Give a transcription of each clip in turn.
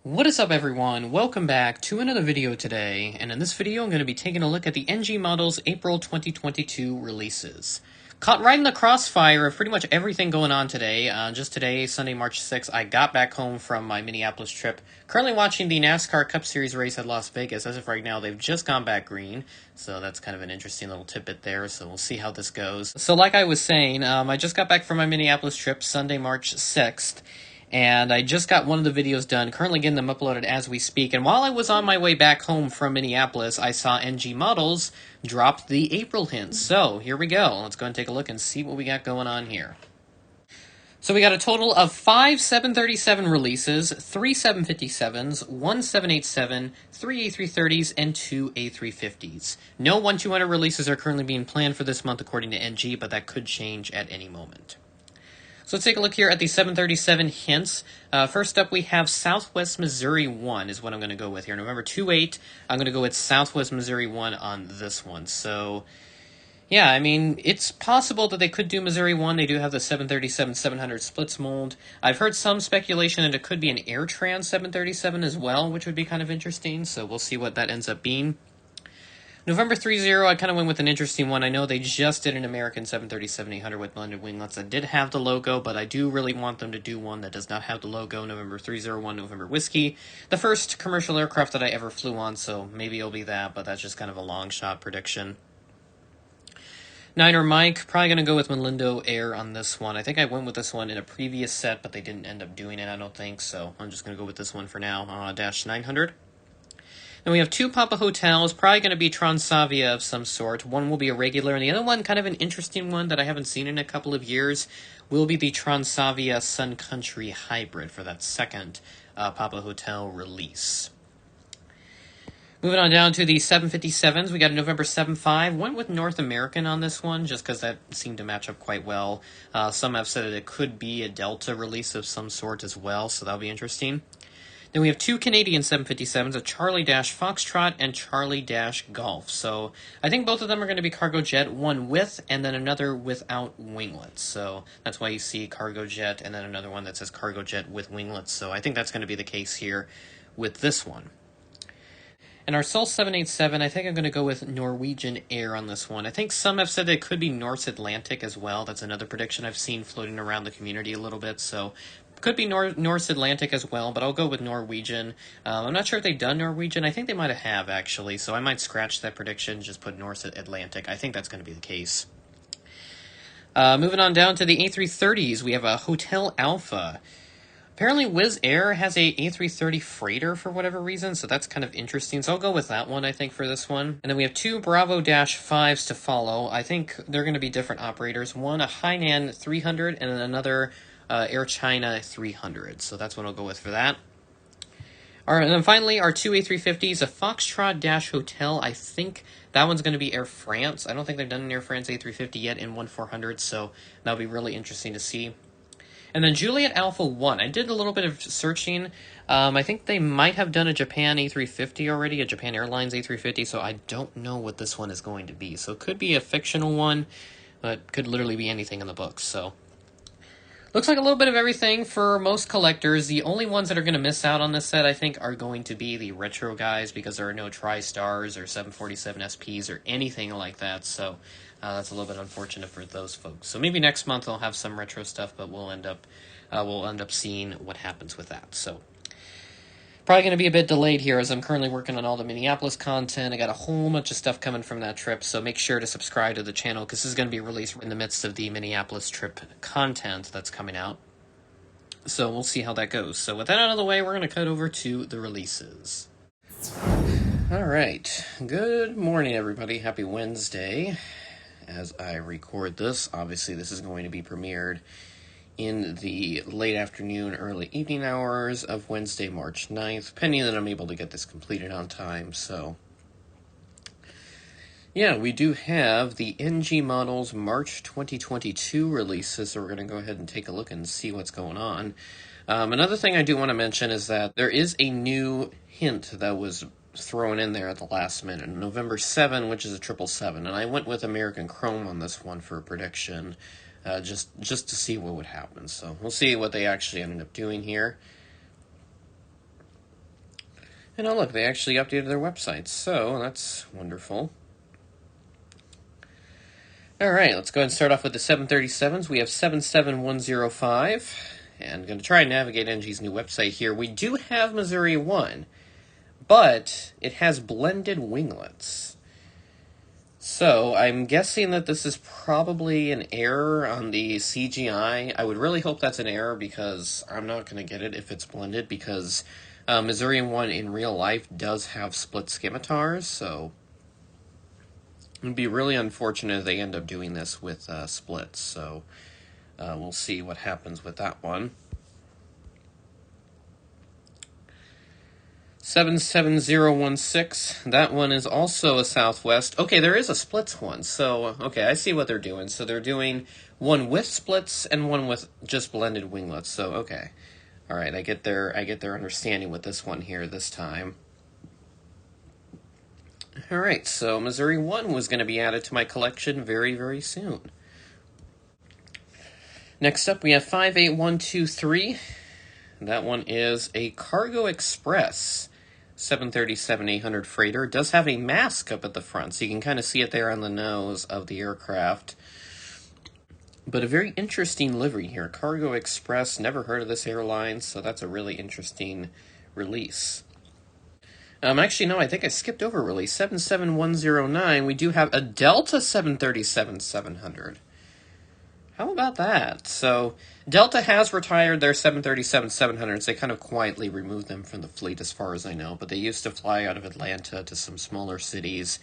What is up, everyone? Welcome back to another video today, and in this video I'm going to be taking a look at the NG Models April 2022 releases. Caught right in the crossfire of pretty much everything going on today. Just today, Sunday, March 6th, I got back home from my Minneapolis trip. Currently watching the NASCAR Cup Series race at Las Vegas. As of right now, they've just gone back green, so that's kind of an interesting little tidbit there, so we'll see how this goes. So like I was saying, I just got back from my Minneapolis trip Sunday, March 6th. And I just got one of the videos done, currently getting them uploaded as we speak. And while I was on my way back home from Minneapolis, I saw NG Models drop the April hints. So here we go. Let's go and take a look and see what we got going on here. So we got a total of 5 737 releases, 3 757s, 1 787, 3 A330s, and 2 A350s. No 1-200 releases are currently being planned for this month according to NG, but that could change at any moment. So let's take a look here at the 737 hints. First up, we have Southwest Missouri 1 is what I'm going to go with here. November 2-8, I'm going to go with Southwest Missouri 1 on this one. So, yeah, I mean, it's possible that they could do Missouri 1. They do have the 737-700 splits mold. I've heard some speculation that it could be an AirTran 737 as well, which would be kind of interesting. So we'll see what that ends up being. November 30, I kind of went with an interesting one. I know they just did an American 737-800 with blended winglets that did have the logo, but I do really want them to do one that does not have the logo. November 301, November Whiskey. The first commercial aircraft that I ever flew on, so maybe it'll be that, but that's just kind of a long shot prediction. Niner Mike, probably going to go with Melindo Air on this one. I think I went with this one in a previous set, but they didn't end up doing it, I don't think, so I'm just going to go with this one for now, Dash 900. Then we have 2 Papa Hotels, probably going to be Transavia of some sort. One will be a regular, and the other one, kind of an interesting one that I haven't seen in a couple of years, will be the Transavia Sun Country Hybrid for that second Papa Hotel release. Moving on down to the 757s, we got a November 7.5. Went with North American on this one, just because that seemed to match up quite well. Some have said that it could be a Delta release of some sort as well, so that'll be interesting. Then we have 2 Canadian 757s, a Charlie-Foxtrot and Charlie-Golf. So I think both of them are going to be cargo jet, one with and then another without winglets. So that's why you see cargo jet and then another one that says cargo jet with winglets. So I think that's going to be the case here with this one. And our Sol 787, I think I'm going to go with Norwegian Air on this one. I think some have said that it could be Norse Atlantic as well. That's another prediction I've seen floating around the community a little bit. So could be Norse Atlantic as well, but I'll go with Norwegian. I'm not sure if they've done Norwegian. I think they might have, actually. So I might scratch that prediction, just put Norse Atlantic. I think that's going to be the case. Moving on down to the A330s, we have a Hotel Alpha. Apparently, Wizz Air has a A330 freighter for whatever reason, so that's kind of interesting. So I'll go with that one, I think, for this one. And then we have 2 Bravo-5s to follow. I think they're going to be different operators. One, a Hainan 300, and then another Air China 300. So that's what I'll go with for that. All right, and then finally, our 2 A350s, a Foxtrot-Hotel. I think that one's going to be Air France. I don't think they've done an Air France A350 yet in 1400, so that'll be really interesting to see. And then Juliet Alpha 1. I did a little bit of searching. I think they might have done a Japan A350 already, a Japan Airlines A350, so I don't know what this one is going to be. So it could be a fictional one, but could literally be anything in the books. So looks like a little bit of everything for most collectors. The only ones that are going to miss out on this set, I think, are going to be the retro guys, because there are no TriStars or 747 SPs or anything like that. So that's a little bit unfortunate for those folks. So maybe next month I'll have some retro stuff, but we'll end up seeing what happens with that. So probably going to be a bit delayed here, as I'm currently working on all the Minneapolis content. I got a whole bunch of stuff coming from that trip, so make sure to subscribe to the channel, because this is going to be released in the midst of the Minneapolis trip content that's coming out. So we'll see how that goes. So with that out of the way, we're going to cut over to the releases. All right. Good morning, everybody. Happy Wednesday. As I record this, obviously this is going to be premiered in the late afternoon, early evening hours of Wednesday, March 9th, pending that I'm able to get this completed on time. So yeah, we do have the NG Models March 2022 releases, so we're going to go ahead and take a look and see what's going on. Another thing I do want to mention is that there is a new hint that was thrown in there at the last minute. November 7, which is a 777, and I went with American Chrome on this one for a prediction, just to see what would happen. So we'll see what they actually ended up doing here. And oh look, they actually updated their website, so that's wonderful. Alright, let's go ahead and start off with the 737s. We have 77105, and I'm going to try and navigate NG's new website here. We do have Missouri 1, but it has blended winglets. So, I'm guessing that this is probably an error on the CGI. I would really hope that's an error because I'm not going to get it if it's blended, because Missouri 1 in real life does have split scimitars, so it would be really unfortunate if they end up doing this with splits. So, we'll see what happens with that one. 77016, that one is also a Southwest. Okay, there is a splits one, so, okay, I see what they're doing. So they're doing one with splits and one with just blended winglets, so, okay. Alright, I get their understanding with this one here this time. Alright, so Missouri 1 was going to be added to my collection very, very soon. Next up, we have 58123. That one is a Cargo Express 737-800 freighter. It does have a mask up at the front, so you can kind of see it there on the nose of the aircraft. But a very interesting livery here. Cargo Express, never heard of this airline, so that's a really interesting release. Actually, no, I think I skipped over a release. 77109, we do have a Delta 737-700. How about that? So, Delta has retired their 737-700s. They kind of quietly removed them from the fleet as far as I know, but they used to fly out of Atlanta to some smaller cities.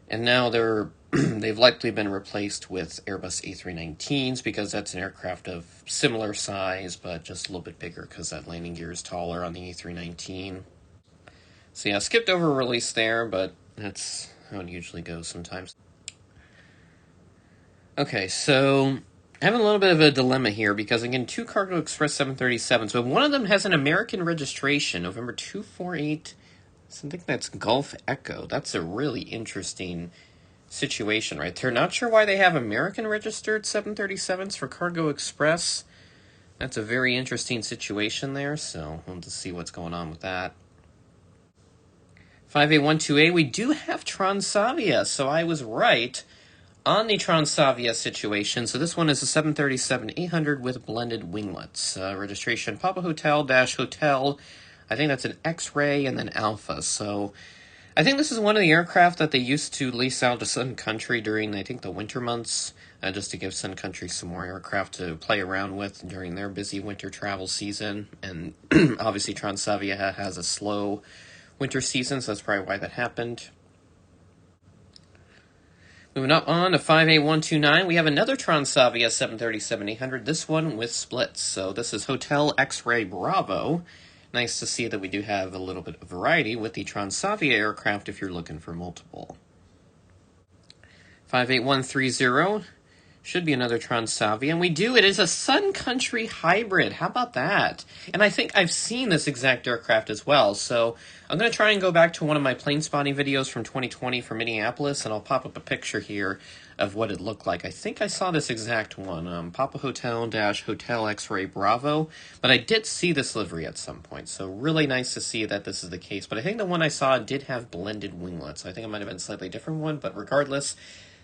And now they've likely been replaced with Airbus A319s because that's an aircraft of similar size, but just a little bit bigger because that landing gear is taller on the A319. So yeah, skipped over a release there, but that's how it usually goes sometimes. Okay, so I have a little bit of a dilemma here because, again, two Cargo Express 737s, but one of them has an American registration, November 248. So I think that's Gulf Echo. That's a really interesting situation right there. Not sure why they have American registered 737s for Cargo Express. That's a very interesting situation there, so we'll just see what's going on with that. 58128, we do have Transavia, so I was right on the Transavia situation. So this one is a 737-800 with blended winglets. Registration Papa Hotel Hotel. I think that's an X-ray and then Alpha. So I think this is one of the aircraft that they used to lease out to Sun Country during, I think, the winter months, just to give Sun Country some more aircraft to play around with during their busy winter travel season. And obviously Transavia has a slow winter season, so that's probably why that happened. Moving up on to 58129, we have another Transavia 737-800, this one with splits. So this is Hotel X-Ray Bravo. Nice to see that we do have a little bit of variety with the Transavia aircraft if you're looking for multiple. 58130, should be another Transavia, and we do. It is a Sun Country hybrid. How about that? And I think I've seen this exact aircraft as well, so I'm going to try and go back to one of my plane spotting videos from 2020 for Minneapolis, and I'll pop up a picture here of what it looked like. I think I saw this exact one, Papa Hotel Hotel X-Ray Bravo, but I did see this livery at some point, so really nice to see that this is the case. But I think the one I saw did have blended winglets. I think it might have been a slightly different one, but regardless,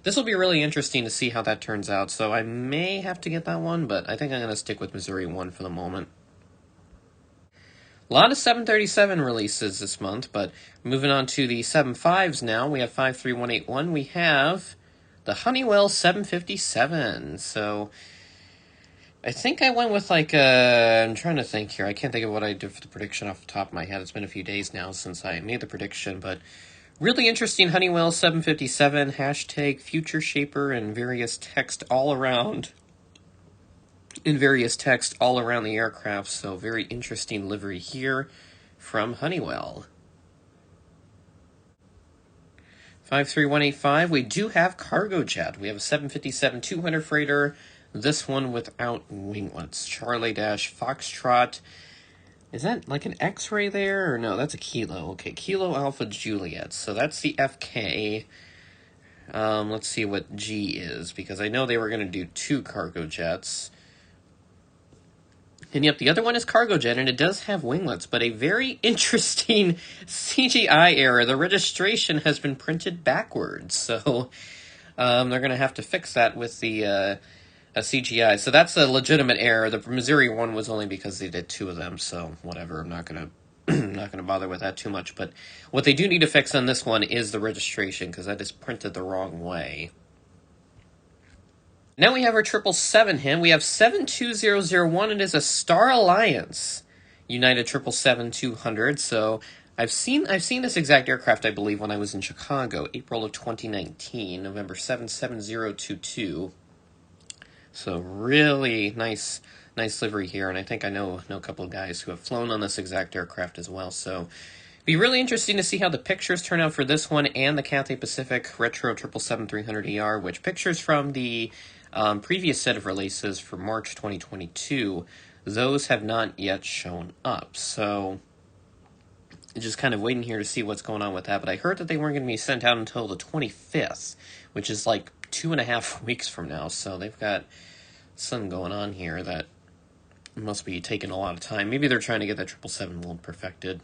this will be really interesting to see how that turns out, so I may have to get that one, but I think I'm going to stick with Missouri 1 for the moment. A lot of 737 releases this month, but moving on to the 75s now, we have 53181. We have the Honeywell 757. So I think I went with I'm trying to think here. I can't think of what I did for the prediction off the top of my head. It's been a few days now since I made the prediction, but really interesting Honeywell 757, hashtag Future Shaper, and various text all around. In various text all around the aircraft, so very interesting livery here from Honeywell. 53185, we do have cargo jet. We have a 757-200 freighter, this one without winglets. Charlie-Foxtrot. Is that like an X-ray there? Or no, that's a Kilo. Okay, Kilo Alpha Juliet. So that's the FK. Let's see what G is, because I know they were going to do two cargo jets. And yep, the other one is cargo jet, and it does have winglets, but a very interesting CGI error. The registration has been printed backwards, so they're going to have to fix that with the CGI. So that's a legitimate error. The Missouri one was only because they did 2 of them, so whatever. I'm not going to bother with that too much. But what they do need to fix on this one is the registration, because that is printed the wrong way. Now we have our 777 HIM. We have 72001. It is a Star Alliance United 777-200. So I've seen this exact aircraft, I believe, when I was in Chicago, April of 2019, November 77022. So really nice livery here, and I think I know a couple of guys who have flown on this exact aircraft as well. So it'd be really interesting to see how the pictures turn out for this one and the Cathay Pacific Retro 777-300ER, which pictures from the previous set of releases for March 2022, those have not yet shown up. So just kind of waiting here to see what's going on with that. But I heard that they weren't going to be sent out until the 25th, which is like 2.5 weeks from now. So they've got something going on here that must be taking a lot of time. Maybe they're trying to get that 777 mold perfected.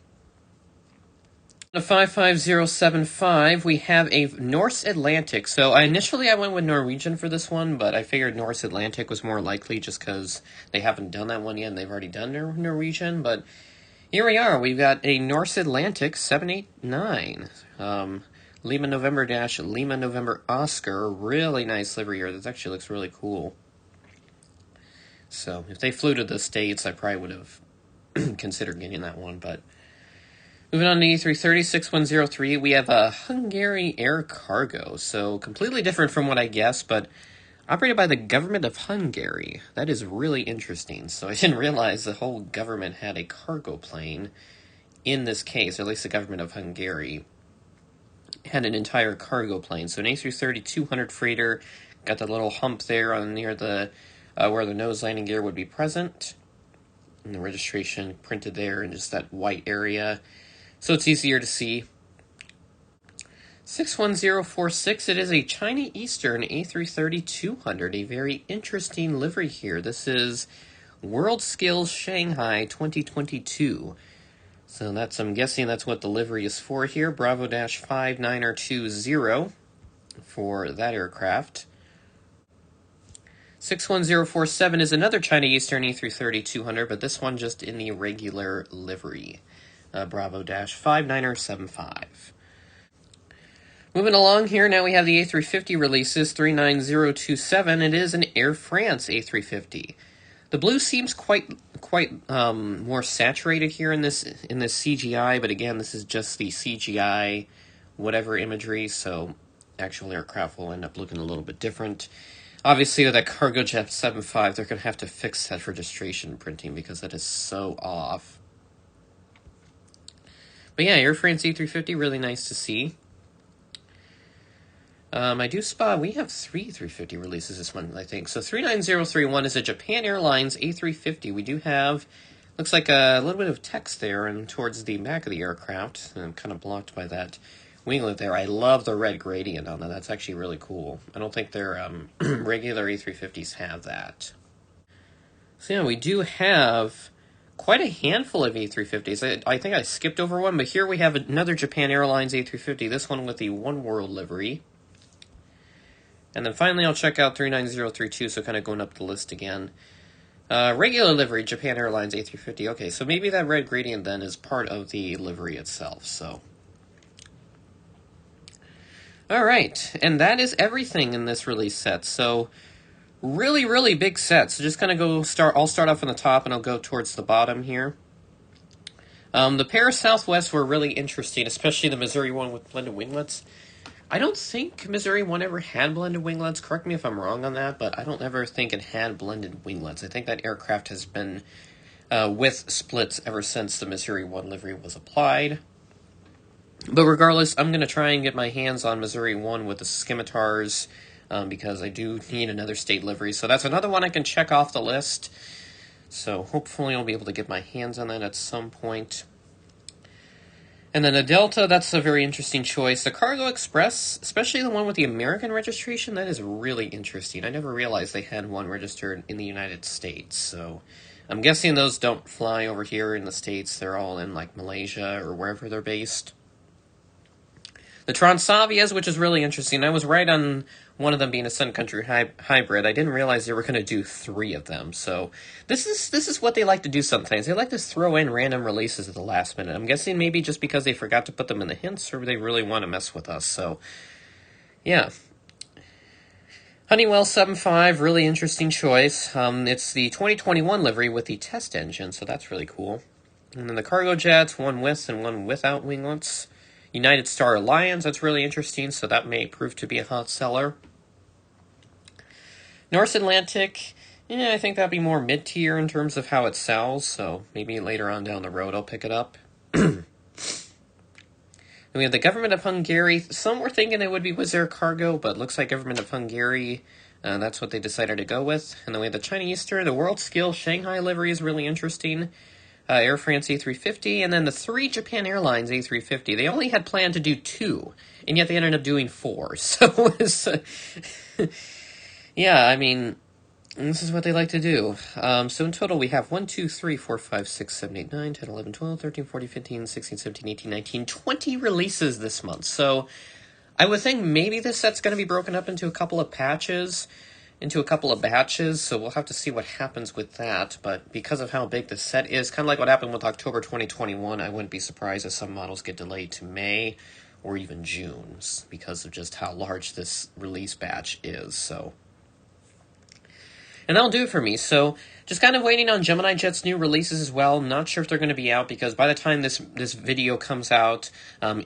The 55075, we have a Norse Atlantic. So initially I went with Norwegian for this one, but I figured Norse Atlantic was more likely just because they haven't done that one yet and they've already done Norwegian. But here we are. We've got a Norse Atlantic 789. Lima November dash Lima November Oscar. Really nice livery here. This actually looks really cool. So if they flew to the States, I probably would have considered getting that one, but moving on to E330-6103, we have a Hungary Air Cargo. So completely different from what I guessed, but operated by the government of Hungary. That is really interesting. So I didn't realize the whole government had a cargo plane in this case, or at least the government of Hungary had an entire cargo plane. So an A330-200 freighter, got that little hump there on near the where the nose landing gear would be present. And the registration printed there in just that white area, so it's easier to see. 61046, it is a China Eastern A330-200, a very interesting livery here. This is World Skills Shanghai 2022. So that's, I'm guessing that's what the livery is for here. Bravo-5920 for that aircraft. 61047 is another China Eastern A330-200, but this one just in the regular livery. Bravo-5975. Moving along here, now we have the A350 releases, 39027. It is an Air France A350. The blue seems quite more saturated here in this CGI, but again, this is just the CGI whatever imagery, so actual aircraft will end up looking a little bit different. Obviously, with that cargo jet 75, they're going to have to fix that registration printing because that is so off. But yeah, Air France A350, really nice to see. I do spot, we have 3 350 releases this month, I think. So 39031 is a Japan Airlines A350. We do have, looks like a little bit of text there and towards the back of the aircraft. And I'm kind of blocked by that winglet there. I love the red gradient on that. That's actually really cool. I don't think their regular A350s have that. So yeah, we do have quite a handful of A350s. I think I skipped over one, but here we have another Japan Airlines A350, this one with the One World livery. And then finally I'll check out 39032, so kind of going up the list again. Regular livery, Japan Airlines A350. Okay, so maybe that red gradient then is part of the livery itself, so. Alright, and that is everything in this release set. So, really, really big set. So just kind of I'll start off on the top and I'll go towards the bottom here. The Paris Southwest were really interesting, especially the Missouri one with blended winglets. I don't think Missouri one ever had blended winglets. Correct me if I'm wrong on that, but I don't ever think it had blended winglets. I think that aircraft has been with splits ever since the Missouri one livery was applied. But regardless, I'm going to try and get my hands on Missouri 1 with the scimitars because I do need another state livery. So that's another one I can check off the list. So hopefully I'll be able to get my hands on that at some point. And then the Delta, that's a very interesting choice. The Cargo Express, especially the one with the American registration, that is really interesting. I never realized they had one registered in the United States. So I'm guessing those don't fly over here in the States. They're all in, like, Malaysia or wherever they're based. The Transavias, which is really interesting. I was right on one of them being a Sun Country hybrid. I didn't realize they were going to do 3 of them. So this is what they like to do sometimes. They like to throw in random releases at the last minute. I'm guessing maybe just because they forgot to put them in the hints, or they really want to mess with us. So, yeah. Honeywell 7.5, really interesting choice. It's the 2021 livery with the test engine, so that's really cool. And then the cargo jets, one with and one without winglets. United Star Alliance, that's really interesting, so that may prove to be a hot seller. Norse Atlantic, I think that'd be more mid-tier in terms of how it sells, so maybe later on down the road I'll pick it up. And we have the Government of Hungary. Some were thinking it would be Wizz Air Cargo, but looks like Government of Hungary, that's what they decided to go with. And then we have the China Eastern, the World Skill Shanghai livery is really interesting. Air France A350, and then the 3 Japan Airlines A350. They only had planned to do 2, and yet they ended up doing 4. So, yeah, I mean, this is what they like to do. So in total, we have 1, 2, 3, 4, 5, 6, 7, 8, 9, 10, 11, 12, 13, 14, 15, 16, 17, 18, 19, 20 releases this month. So I would think maybe this set's going to be broken up into a couple of patches, into a couple of batches, so we'll have to see what happens with that. But because of how big the set is, kind of like what happened with October 2021, I wouldn't be surprised if some models get delayed to May or even June because of just how large this release batch is. So, and that'll do it for me. So just kind of waiting on Gemini Jet's new releases as well. Not sure if they're going to be out, because by the time this video comes out,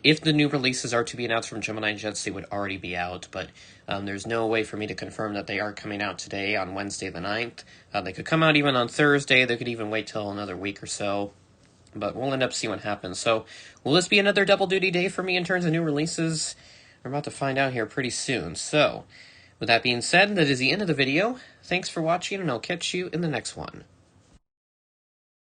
if the new releases are to be announced from Gemini Jets, they would already be out. But there's no way for me to confirm that they are coming out today on Wednesday the 9th. They could come out even on Thursday. They could even wait till another week or so. But we'll end up seeing what happens. So will this be another double duty day for me in terms of new releases? We're about to find out here pretty soon. So with that being said, that is the end of the video. Thanks for watching, and I'll catch you in the next one.